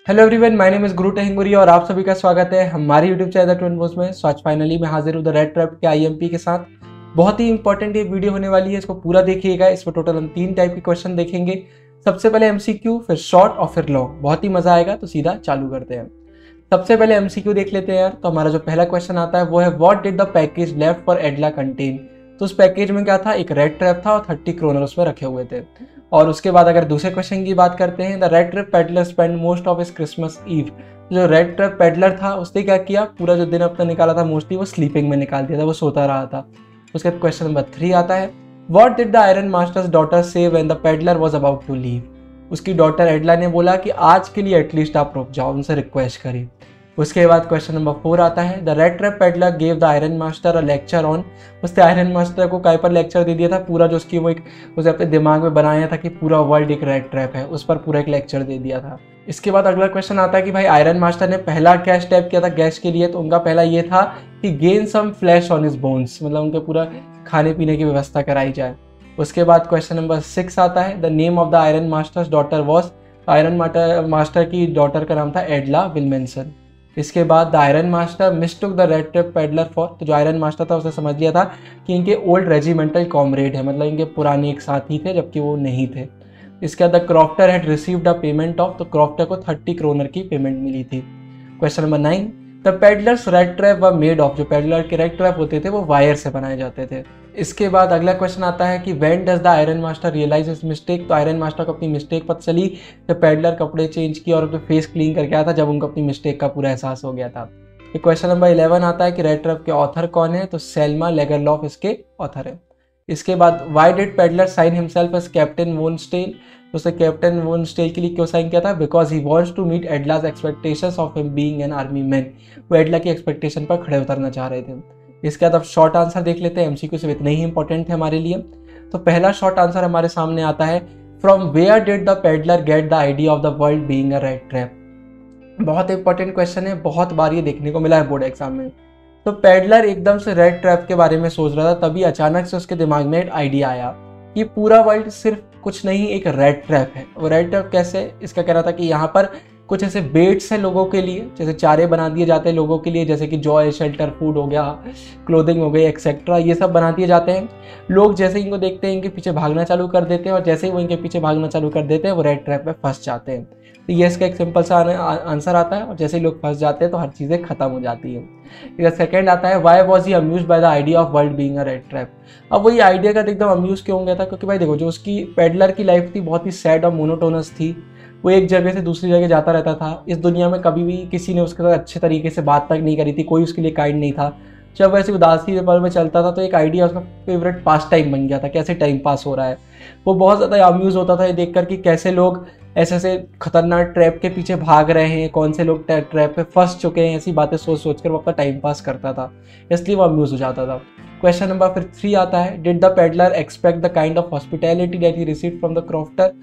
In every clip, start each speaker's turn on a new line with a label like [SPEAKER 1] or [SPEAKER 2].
[SPEAKER 1] Hello everyone, my name is गुरु टेहंगुरी और आप सभी का स्वागत है हमारी यूट्यूब चैनल ट्विन पोस्ट में। सो आज फाइनली मैं हाजिर हूँ द रेड ट्रैप के आईएमपी के साथ। बहुत ही इंपॉर्टेंट ये वीडियो होने वाली है, इसको पूरा देखिएगा। इसमें टोटल हम 3 टाइप के क्वेश्चन देखेंगे। सबसे पहले एमसीक्यू, फिर शॉर्ट और फिर लॉन्ग। बहुत ही मजा आएगा, तो सीधा चालू करते हैं। सबसे पहले एमसीक्यू देख लेते हैं यार। तो हमारा जो पहला क्वेश्चन आता है वो है what did the package left for एडला contain. तो उस पैकेज में क्या था, एक रेड ट्रैप था और 30 क्रोनर उसमें रखे हुए थे। और उसके बाद अगर दूसरे क्वेश्चन की बात करते हैं, the rat trap peddler spend most of his Christmas eve. जो रेड ट्रैप पेडलर था उसने क्या किया, पूरा जो दिन अपना निकाला था मोस्टली वो स्लीपिंग में निकाल दिया था, वो सोता रहा था। उसके बाद क्वेश्चन नंबर 3 आता है what did the iron master's daughter say when the peddler was about to leave. उसकी डॉटर एडला ने बोला कि आज के लिए एटलीस्ट आप रुक जाओ, उनसे रिक्वेस्ट करी। उसके बाद क्वेश्चन नंबर 4 आता है the rat trap peddler gave the iron master a lecture on. उसने आयरन मास्टर को काय पर लेक्चर दे दिया था, पूरा जो उसकी वो एक उसे अपने दिमाग में बनाया था कि पूरा वर्ल्ड एक रेड ट्रैप है, उस पर पूरा एक लेक्चर दे दिया था। इसके बाद अगला क्वेश्चन आता है कि भाई आयरन मास्टर ने पहला क्या स्टेप किया था गैस के लिए। तो उनका पहला ये था कि gain some flesh on his bones, मतलब उनके पूरा खाने पीने की व्यवस्था कराई जाए। उसके बाद क्वेश्चन नंबर 6 आता है the name of the iron master's daughter was. Iron master की डॉटर का नाम था एडला विल्मेंसन। इसके बाद the iron master mistook the rat trap peddler for. तो जो आयरन मास्टर था उसने समझ लिया था कि इनके ओल्ड रेजिमेंटल कॉमरेड है, मतलब इनके पुराने एक साथी थे जबकि वो नहीं थे। इसके बाद the crofter had received a payment of. तो क्रॉफ्टर को 30 क्रोनर की पेमेंट मिली थी। Question number 9 the peddlers red trap व मेड ऑफ। जो पेडलर के रेड ट्रैप होते थे वो वायर से बनाए जाते थे। इसके बाद अगला क्वेश्चन आता है कि when does the iron master realise his mistake. तो आयरन मास्टर को अपनी मिस्टेक पता चली जब पेडलर कपड़े चेंज किया और अपने फेस क्लीन करके आया था, जब उनको अपनी मिस्टेक का पूरा एहसास हो गया था। क्वेश्चन नंबर 11 आता है कि रेड ट्रैप के ऑथर कौन है। तो सेल्मा लेगरलॉफ इसके ऑथर है। इसके बाद why did peddler sign himself as Captain von Stahle. उसने कैप्टन वोन स्टेल के लिए क्यों साइन किया था, because he wants to meet Edla's expectations of him being an army man. वो एडला की एक्सपेक्टेशन पर खड़े उतरना चाह रहे थे। इसके बाद अब शॉर्ट आंसर देख लेते हैं, एमसीक्यू सिर्फ इतने ही इंपॉर्टेंट है हमारे लिए। तो पहला शॉर्ट आंसर हमारे सामने आता है from where did the peddler get the idea of the world being a rat trap. बहुत इंपॉर्टेंट क्वेश्चन है, बहुत बार ये देखने को मिला है बोर्ड एग्जाम में। तो पेडलर एकदम से रेड ट्रैप के बारे में सोच रहा था, तभी अचानक से उसके दिमाग में एक आइडिया आया कि पूरा वर्ल्ड सिर्फ कुछ नहीं एक रेड ट्रैप है। और रेड ट्रैप कैसे, इसका कहना था कि यहाँ पर कुछ ऐसे बेट्स हैं लोगों के लिए, जैसे चारे बना दिए जाते हैं लोगों के लिए, जैसे कि जॉय, शेल्टर, फूड हो गया, क्लोथिंग हो गई, एक्सेट्रा, ये सब बना दिए जाते हैं। लोग जैसे इनको देखते हैं इनके पीछे भागना चालू कर देते हैं, और जैसे ही वो इनके पीछे भागना चालू कर देते हैं वो रेड ट्रैप में फंस जाते हैं। तो ये इसका एक सिंपल सा आंसर आता है, और जैसे ही लोग फंस जाते हैं तो हर चीज़ें खत्म हो जाती है। सेकंड आता है why was he amuse by the idea of world being a rat trap. अब वही आइडिया का एकदम अम्यूज क्यों हो गया था, क्योंकि भाई देखो जो उसकी पेडलर की लाइफ थी बहुत ही सैड और मोनोटोनस थी। वो एक जगह से दूसरी जगह जाता रहता था। इस दुनिया में कभी भी किसी ने उसके साथ अच्छे तरीके से बात तक नहीं करी थी, कोई उसके लिए काइंड नहीं था। जब वैसे उदासी पल में चलता था तो एक आइडिया उसका फेवरेट पास टाइम बन गया था, कैसे टाइम पास हो रहा है। वो बहुत ज़्यादा अम्यूज़ होता था ये देखकर कि कैसे लोग ऐसे ऐसे खतरनाक ट्रैप के पीछे भाग रहे हैं, कौन से लोग ट्रैप पे फंस चुके हैं, ऐसी बातें सोच सोच कर वो अपना टाइम पास करता था, इसलिए वो अम्यूज़ हो जाता था। क्वेश्चन नंबर फिर 3 आता है did the peddler expect the kind of hospitality that he received from the crofter.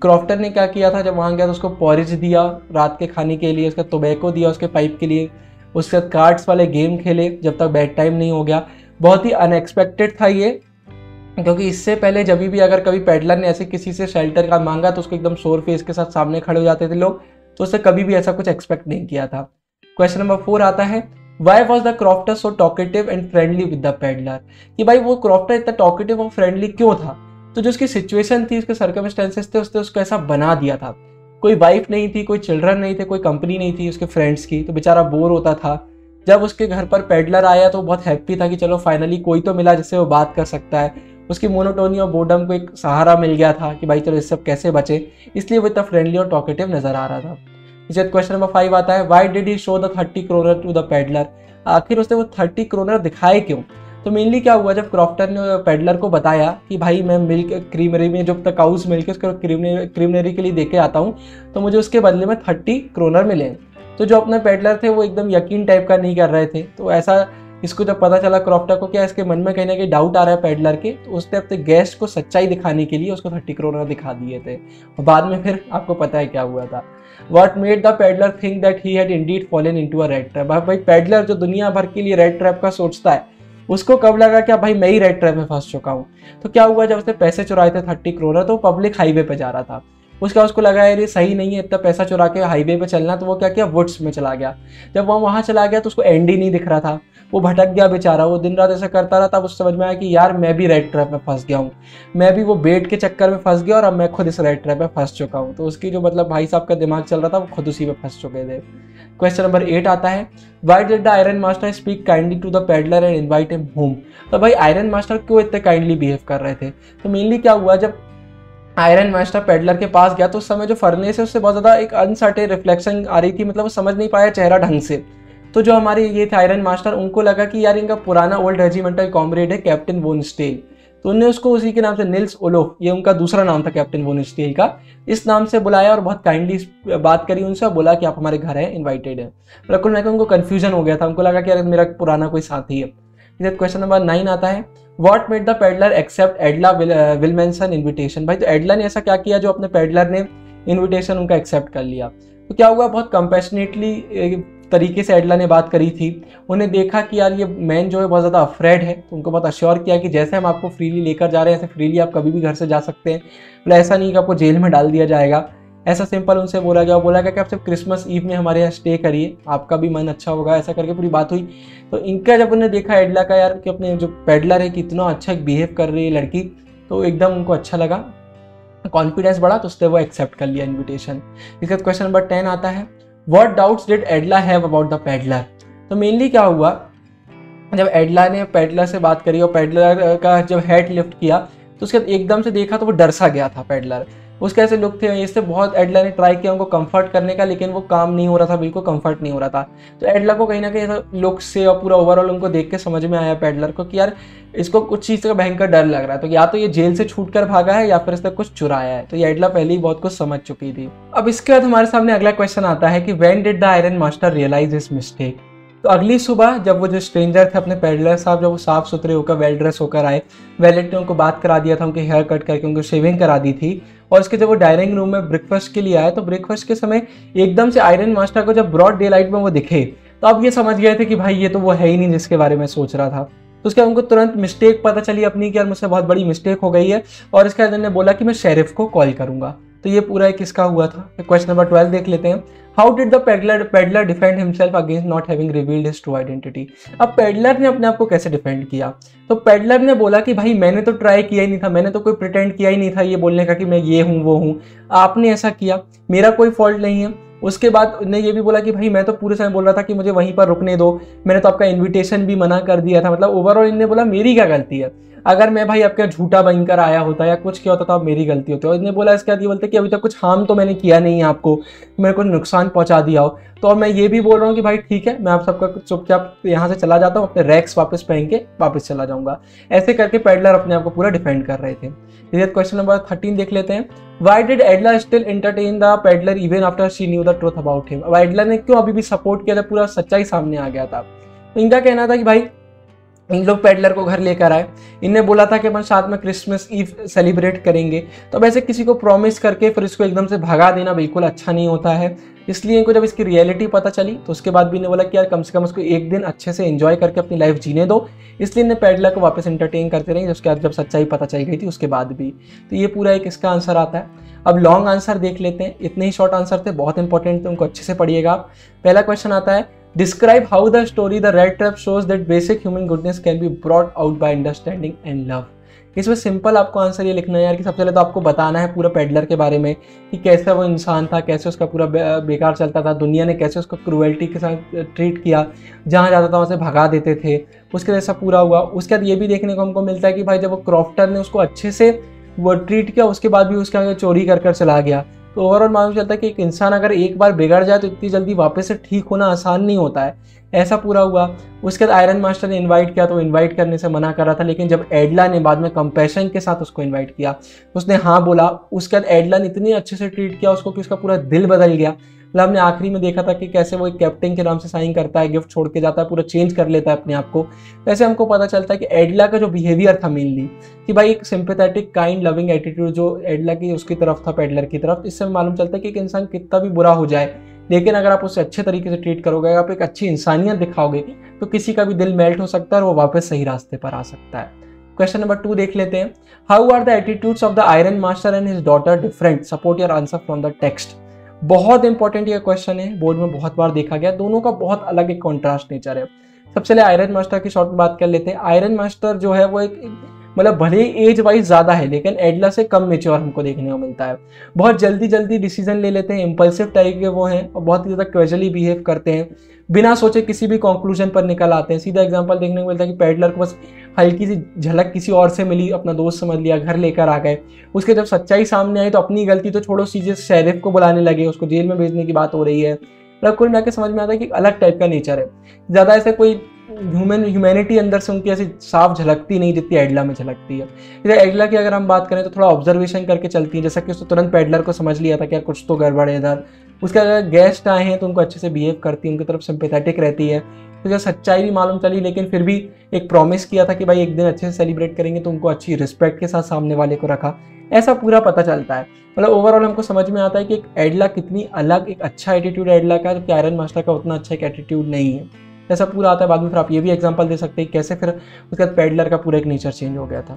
[SPEAKER 1] Crofter ने क्या किया था, जब वहाँ गया तो उसको पॉरिज दिया रात के खाने के लिए, उसका टोबैको दिया उसके पाइप के लिए, उसके साथ कार्ड्स वाले गेम खेले जब तक बेड टाइम नहीं हो गया। बहुत ही अनएक्सपेक्टेड था ये, क्योंकि इससे पहले जब भी अगर कभी पेडलर ने ऐसे किसी से शेल्टर का मांगा तो उसको एकदम शोर फेस के साथ सामने खड़े हो जाते थे लोग, तो उससे कभी भी ऐसा कुछ एक्सपेक्ट नहीं किया था। क्वेश्चन नंबर 4 आता है why was the crofter so talkative and friendly with the peddler. कि भाई वो क्रॉफ्टर इतना टॉकेटिव और फ्रेंडली क्यों था। तो जो उसकी सिचुएशन थी, उसके सर्कमस्टेंसेस थे, उसने उसको ऐसा बना दिया था। कोई वाइफ नहीं थी, कोई चिल्ड्रन नहीं थे, कोई कंपनी नहीं थी उसके फ्रेंड्स की, तो बेचारा बोर होता था। जब उसके घर पर पेडलर आया तो बहुत हैप्पी था कि चलो फाइनली कोई तो मिला जिससे वो बात कर सकता है। उसकी मोनोटोनी और बोर्डम को एक सहारा मिल गया था कि भाई चलो इस सब कैसे बचे, इसलिए वो इतना फ्रेंडली और टॉकेटिव नजर आ रहा था। इसे क्वेश्चन नंबर 5 आता है why did he show the 30 kronor to the peddler. आखिर उसने वो 30 क्रोनर दिखाए क्यों। तो मेनली क्या हुआ, जब क्रॉफ्टर ने पेडलर को बताया कि भाई मैं मिल्क क्रीमरी में जो काउस मिल्क है उसको क्रीमनरी के लिए देके आता हूँ, तो मुझे उसके बदले में 30 क्रोनर मिले। तो जो अपने पेडलर थे वो एकदम यकीन टाइप का नहीं कर रहे थे। तो ऐसा इसको जब पता चला क्रॉफ्टर को, क्या इसके मन में कहीं ना कहीं डाउट आ रहा है पेडलर के, तो उसने अपने गेस्ट को सच्चाई दिखाने के लिए उसको 30 क्रोनर दिखा दिए थे। और बाद में फिर आपको पता है क्या हुआ था। What made the peddler think that he had indeed fallen into a red trap। भाई पेडलर जो दुनिया भर के लिए रेड ट्रैप का सोचता है, उसको कब लगा कि भाई मैं ही रेड ट्रैप में फंस चुका हूँ। तो क्या हुआ, जब उसने पैसे चुराए थे 30 क्रोनर, तो पब्लिक हाईवे पे जा रहा था। उसका उसको लगा यार ये सही नहीं है इतना पैसा चुरा के हाईवे पे चलना, तो वो क्या किया, वुड्स में चला गया। जब वो वहाँ चला गया तो उसको एंड ही नहीं दिख रहा था, वो भटक गया बेचारा, वो दिन रात ऐसा करता रहा। तब उसको समझ में आया कि यार मैं भी रेड ट्रैप में फंस गया हूँ, मैं भी वो बेट के चक्कर में फंस गया और अब मैं खुद इस रेड ट्रैप में फंस चुका हूँ। तो उसकी जो मतलब भाई साहब का दिमाग चल रहा था वो खुद उसी में फंस चुके थे। क्वेश्चन नंबर 8 आता है, why did the iron master speak kindly to the peddler and invite him home. तो भाई आयरन मास्टर क्यों इतने काइंडली बिहेव कर रहे थे? तो मेनली क्या हुआ, जब आयरन मास्टर पेडलर के पास गया तो उस समय जो फर्नेस है उससे बहुत ज़्यादा एक अनसर्टेन रिफ्लेक्शन आ रही थी, मतलब वो समझ नहीं पाया चेहरा ढंग से। तो जो हमारे ये थे आयरन मास्टर, उनको लगा कि यार इनका पुराना ओल्ड रेजिमेंटल कॉमरेड है कैप्टन वोन स्टेल, तो उन्होंने उसको उसी के नाम से निल्स ओलोफ, ये उनका दूसरा नाम था कैप्टन वोन स्टेल का, इस नाम से बुलाया और बहुत काइंडली बात करी उनसे और बोला कि आप हमारे घर हैं, इन्वाइटेड है। बिल्कुल मैं उनको कन्फ्यूजन हो गया था, उनको लगा कि यार मेरा पुराना कोई साथी है। क्वेश्चन नंबर 9 आता है, what made the peddler accept Edla Willmansson invitation. भाई तो एडला ने ऐसा क्या किया जो अपने पेडलर ने इन्विटेशन उनका एक्सेप्ट कर लिया? तो क्या हुआ, बहुत कंपैशनेटली तरीके से एडला ने बात करी थी। उन्हें देखा कि यार ये मैन जो है बहुत ज़्यादा अफ्रेड है, तो उनको बहुत अश्योर किया कि जैसे हम आपको फ्रीली लेकर जा रहे हैं ऐसे फ्रीली आप कभी भी घर से जा सकते हैं, मतलब ऐसा नहीं कि आपको जेल में डाल दिया जाएगा, ऐसा सिंपल उनसे बोला गया। बोला गया कि आप सिर्फ क्रिसमस ईव में हमारे यहाँ स्टे करिए, आपका भी मन अच्छा होगा, ऐसा करके पूरी बात हुई। तो इनका जब उन्हें देखा एडला का यार कि अपने जो पेडलर है कि इतना अच्छा बिहेव कर रही है लड़की, तो एकदम उनको अच्छा लगा, कॉन्फिडेंस बढ़ा, तो उसने वो एक्सेप्ट कर लिया इन्विटेशन। इसका क्वेश्चन नंबर 10 आता है, what doubts did एडला have about the peddler. तो मेनली क्या हुआ, जब एडला ने पेडलर से बात करी और पेडलर का जब हेड लिफ्ट किया तो उसके बाद एकदम से देखा तो वो डर सा गया था पेडलर, उसके ऐसे लुक थे। इससे बहुत एडला ने ट्राई किया उनको कंफर्ट करने का, लेकिन वो काम नहीं हो रहा था, बिल्कुल कंफर्ट नहीं हो रहा था। तो एडला को कहीं ना कहीं ऐसा लुक से और पूरा ओवरऑल उनको देख के समझ में आया पेडलर को कि यार इसको कुछ चीज़ का भयंकर डर लग रहा है, तो या तो ये जेल से छूट कर भागा है या फिर इसने कुछ चुराया है। तो ये एडला पहले ही बहुत कुछ समझ चुकी थी। अब इसके बाद हमारे सामने अगला क्वेश्चन आता है कि when did the iron master realise his mistake. तो अगली सुबह जब वो जो स्ट्रेंजर थे अपने पेडलर साहब, जब वो साफ सुथरे होकर वेल ड्रेस होकर आए, वैलेट ने उनको बात करा दिया था, उनके हेयर कट करके उनको शेविंग करा दी थी, और उसके जब वो डाइनिंग रूम में ब्रेकफास्ट के लिए आए तो ब्रेकफास्ट के समय एकदम से आयरन मास्टर को जब ब्रॉड डे लाइट में वो दिखे तो अब ये समझ गए थे कि भाई ये तो वो है ही नहीं जिसके बारे में सोच रहा था। तो उसके बाद उनको तुरंत मिस्टेक पता चली अपनी कि यार मुझसे बहुत बड़ी मिस्टेक हो गई है, और इसके बाद ने बोला कि मैं शेरिफ को कॉल करूंगा। तो ये पूरा एक किसका हुआ था। क्वेश्चन नंबर 12 देख लेते हैं, how did the peddler defend himself against not having revealed his true identity. अब पेडलर ने अपने आप को कैसे डिफेंड किया? तो पेडलर ने बोला कि भाई मैंने तो ट्राई किया ही नहीं था, मैंने तो कोई प्रिटेंड किया ही नहीं था ये बोलने का कि मैं ये हूँ वो हूँ, आपने ऐसा किया, मेरा कोई फॉल्ट नहीं है। उसके बाद ने ये भी बोला कि भाई मैं तो पूरे समय बोल रहा था कि मुझे वहीं पर रुकने दो, मैंने तो आपका इन्विटेशन भी मना कर दिया था, मतलब ओवरऑल इन्हें बोला मेरी क्या गलती है, अगर मैं भाई आपका झूठा बनकर आया होता या कुछ किया होता तो आप मेरी गलती होती। और इन्हें बोला इसके बाद ये बोलते कि अभी तक कुछ हार्म तो मैंने किया नहीं है आपको, मेरे को नुकसान पहुंचा दिया हो, तो मैं ये भी बोल रहा हूँ कि भाई ठीक है मैं आप सबका चुपचाप यहाँ से चला जाता हूँ, अपने रैक्स वापस पहन के वापस चला जाऊंगा। ऐसे करके पेडलर अपने आप को पूरा डिफेंड कर रहे थे। क्वेश्चन नंबर 13 देख लेते हैं, Why did Adla still entertain the peddler even after she knew the truth about him? अब एडला ने क्यों अभी भी सपोर्ट किया जब पूरा सच्चाई सामने आ गया था? तो इनका कहना था कि भाई इन लोग पेडलर को घर लेकर आए, इनने बोला था कि अपन साथ में क्रिसमस ईव सेलिब्रेट करेंगे, तो अब ऐसे किसी को प्रॉमिस करके फिर इसको एकदम से भगा देना बिल्कुल अच्छा नहीं होता है। इसलिए इनको जब इसकी रियलिटी पता चली तो उसके बाद भी इन्हें बोला कि यार कम से कम उसको एक दिन अच्छे से एंजॉय करके अपनी लाइफ जीने दो, इसलिए इन्हें पेडलर को वापस एंटरटेन करते रहेंगे। उसके बाद जब सच्चाई पता चल गई थी उसके बाद भी। तो ये पूरा एक इसका आंसर आता है। अब लॉन्ग आंसर देख लेते हैं, इतने ही शॉर्ट आंसर थे, बहुत इंपॉर्टेंट थे, उनको अच्छे से पढ़िएगा आप। पहला क्वेश्चन आता है, describe how the story the rat trap shows that basic human goodness can be brought out by understanding and love. इसमें सिंपल आपको आंसर ये लिखना है यार कि सबसे पहले तो आपको बताना है पूरा पेडलर के बारे में कि कैसा वो इंसान था, कैसे उसका पूरा बेकार चलता था, दुनिया ने कैसे उसको क्रूएल्टी के साथ ट्रीट किया, जहाँ जाता था वहाँ से भगा देते थे, उसके जैसा पूरा हुआ। उसके बाद ये भी देखने को हमको मिलता है कि भाई जब वो क्रॉफ्टर ने उसको अच्छे से वो ट्रीट किया उसके बाद भी उसके आगे चोरी कर कर चला गया। तो ओवरऑल मालूम चलता है कि एक इंसान अगर एक बार बिगड़ जाए तो इतनी जल्दी वापस से ठीक होना आसान नहीं होता है, ऐसा पूरा हुआ। उसके बाद आयरन मास्टर ने इनवाइट किया तो इनवाइट करने से मना कर रहा था, लेकिन जब एडला ने बाद में कंपैशन के साथ उसको इनवाइट किया उसने हाँ बोला। उसके बाद एडला ने इतनी अच्छे से ट्रीट किया उसको कि उसका पूरा दिल बदल गया। मतलब हमने आखिरी में देखा था कि कैसे वो एक कैप्टन के नाम से साइन करता है, गिफ्ट छोड़ के जाता है, पूरा चेंज कर लेता है अपने आप को। वैसे हमको पता चलता है कि एडला का जो बिहेवियर था मेनली कि भाई एक सिंपैथेटिक काइंड लविंग एटीट्यूड जो एडला की उसकी तरफ था, पेडलर की तरफ, इससे मालूम चलता है कि एक इंसान कितना भी बुरा हो जाए लेकिन अगर आप उसे अच्छे तरीके से ट्रीट करोगे, आप एक अच्छी इंसानियत दिखाओगे तो किसी का भी दिल मेल्ट हो सकता है और वो वापस सही रास्ते पर आ सकता है। क्वेश्चन नंबर 2 देख लेते हैं। How are the attitudes of the iron master and his daughter different, support your answer from the text. बहुत इंपॉर्टेंट ये क्वेश्चन है, बोर्ड में बहुत बार देखा गया, दोनों का बहुत अलग एक कॉन्ट्रास्ट नेचर है। सबसे पहले आयरन मास्टर की शॉर्ट में बात कर लेते हैं। आयरन मास्टर जो है वो एक मतलब भले ही एज वाइज ज्यादा है लेकिन एडला से कम मेच्योर हमको देखने को मिलता है। बहुत जल्दी जल्दी डिसीजन ले लेते हैं, इंपल्सिव टाइप के वो हैं और बहुत ही ज्यादा कैजुअली बिहेव करते हैं, बिना सोचे किसी भी कंक्लूजन पर निकल आते हैं। सीधा एग्जांपल देखने को मिलता है कि पेडलर को बस हल्की सी झलक किसी और से मिली, अपना दोस्त समझ लिया, घर लेकर आ गए। उसके जब सच्चाई सामने आई तो अपनी गलती तो छोड़ो, सीधे शेरिफ को बुलाने लगे, उसको जेल में भेजने की बात हो रही है। मतलब कुल मिलाकर समझ में आता है कि अलग टाइप का नेचर है, ज्यादा ऐसे कोई ह्यूमैनिटी अंदर से उनकी ऐसी साफ झलकती नहीं जितनी एडला में झलकती है। जैसे एडला की अगर हम बात करें तो थोड़ा ऑब्जर्वेशन करके चलती है, जैसा कि उसने तुरंत पेडलर को समझ लिया था कि यार कुछ तो गड़बड़ है इधर। उसके अगर गेस्ट आए हैं तो उनको अच्छे से बिहेव करती है, उनकी तरफ सिंपैथेटिक रहती है। तो जब सच्चाई भी मालूम चली लेकिन फिर भी एक प्रॉमिस किया था कि भाई एक दिन अच्छे से सेलिब्रेट करेंगे, तो उनको अच्छी रिस्पेक्ट के साथ सामने वाले को रखा, ऐसा पूरा पता चलता है। मतलब ओवरऑल हमको समझ में आता है कि एक एडला कितनी अलग, एक अच्छा एटीट्यूड एडला का, जबकि आयरन मास्टर का उतना अच्छा एक एटीट्यूड नहीं है। ऐसा पूरा आता है। बाद में फिर आप ये भी एग्जांपल दे सकते हैं कैसे फिर उसके बाद पेडलर का पूरा एक नेचर चेंज हो गया था।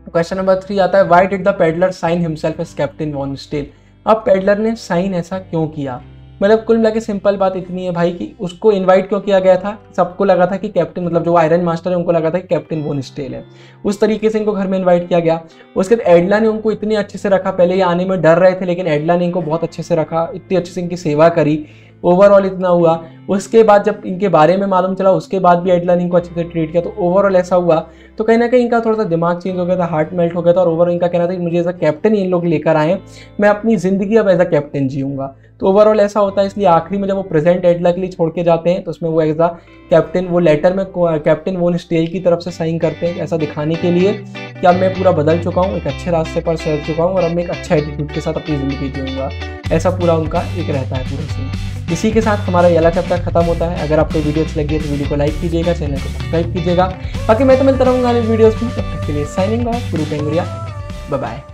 [SPEAKER 1] क्वेश्चन नंबर 3 आता है, why did the peddler sign himself as captain von Stahle. अब पेडलर ने साइन ऐसा क्यों किया? मतलब कुल मिला के सिंपल बात इतनी है भाई कि उसको इनवाइट क्यों किया गया था। सबको लगा था कि कैप्टन, मतलब जो आयरन मास्टर है उनको लगा था कि कैप्टन वॉन स्टेल है, उस तरीके से इनको घर में इनवाइट किया गया। उसके बाद एडला ने उनको इतने अच्छे से रखा, पहले ये आने में डर रहे थे लेकिन एडला ने इनको बहुत अच्छे से रखा, इतनी अच्छे से इनकी सेवा करी, ओवरऑल इतना हुआ। उसके बाद जब इनके बारे में मालूम चला उसके बाद भी एडला ने इनको अच्छे से ट्रीट किया, तो ओवरऑल ऐसा हुआ। तो कहीं ना कहीं इनका थोड़ा सा दिमाग चेंज हो गया था, हार्ट मेल्ट हो गया था, और ओवरऑल इनका कहना था कि मुझे एज अ कैप्टन इन लोग लेकर आए, मैं अपनी जिंदगी अब एज अ कैप्टन जीऊंगा। तो ओवरऑल ऐसा होता है। इसलिए आखिरी में जब वो प्रेजेंट एडला के लिए छोड़ के जाते हैं तो उसमें वो एज अ कैप्टन, वो लेटर में कैप्टन वॉन स्टेल की तरफ से साइन करते हैं, ऐसा दिखाने के लिए कि अब मैं पूरा बदल चुका हूँ, एक अच्छे रास्ते पर चल चुका हूँ और अब मैं एक अच्छा एटीट्यूड के साथ अपनी जिंदगी जीऊंगा। ऐसा पूरा उनका एक रहता है पूरा सीन। इसी के साथ हमारा ये वाला चैप्टर खत्म होता है। अगर आपको वीडियो अच्छी लगी है तो वीडियो को लाइक कीजिएगा, चैनल को सब्सक्राइब कीजिएगा। बाकी मैं तो मिलता रहूँगा वीडियोस में, तब तक के लिए साइनिंग ऑफ, गुरु टेंगुरिया, बाय बाय।